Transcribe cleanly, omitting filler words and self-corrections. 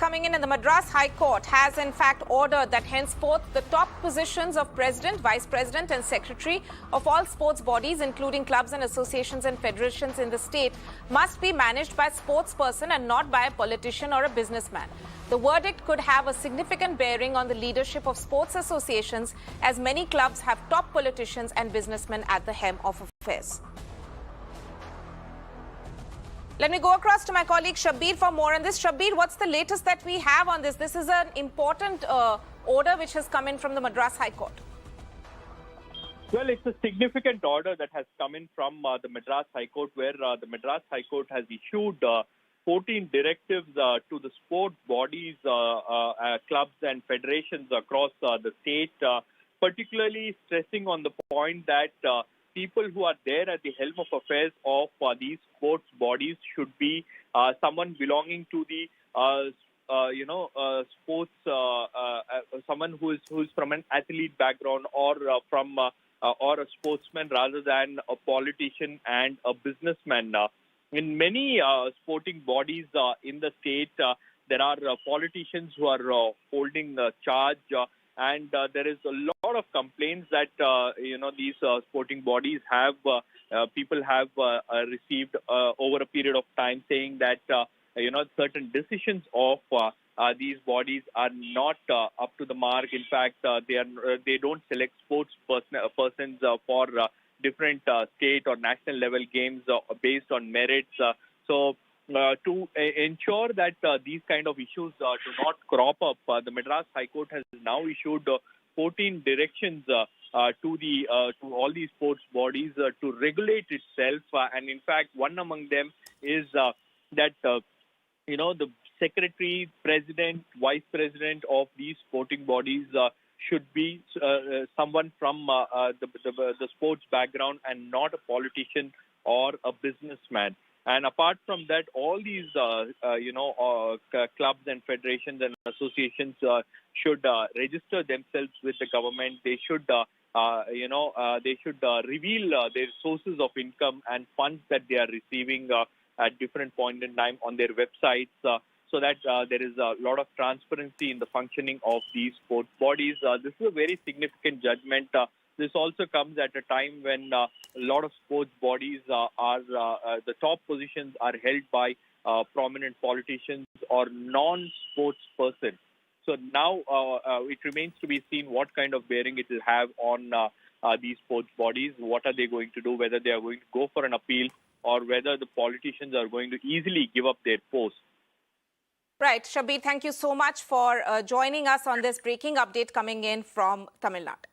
coming in, and the Madras High Court has in fact ordered that henceforth the top positions of President, Vice President and Secretary of all sports bodies, including clubs and associations and federations in the state, must be managed by a sportsperson and not by a politician or a businessman. The verdict could have a significant bearing on the leadership of sports associations, as many clubs have top politicians and businessmen at the helm of affairs. Let me go across to my colleague Shabbir for more on this. Shabbir, what's the latest that we have on this? This is an important order which has come in from the Madras High Court. Well, it's a significant order that has come in from the Madras High Court, where the Madras High Court has issued 14 directives to the sport bodies, clubs and federations across the state, particularly stressing on the point that people who are there at the helm of affairs of these sports bodies should be someone belonging to the sports, someone who is from an athlete background or from or a sportsman rather than a politician and a businessman. In many sporting bodies in the state, there are politicians who are holding charge. And there is a lot of complaints that, these sporting bodies have, people have received over a period of time, saying that, certain decisions of these bodies are not up to the mark. In fact, they don't select sports persons for different state or national level games based on merits. To ensure that these kind of issues do not crop up, the Madras High Court has now issued 14 directions to all these sports bodies to regulate itself. And in fact, one among them is that the secretary, president, vice president of these sporting bodies should be someone from the sports background and not a politician or a businessman. And apart from that, all these, clubs and federations and associations should register themselves with the government. They should, reveal their sources of income and funds that they are receiving at different points in time on their websites, so that there is a lot of transparency in the functioning of these sports bodies. This is a very significant judgment. This also comes at a time when a lot of sports bodies the top positions are held by prominent politicians or non-sports persons. So now it remains to be seen what kind of bearing it will have on these sports bodies. What are they going to do, whether they are going to go for an appeal or whether the politicians are going to easily give up their post. Right. Shabbir, thank you so much for joining us on this breaking update coming in from Tamil Nadu.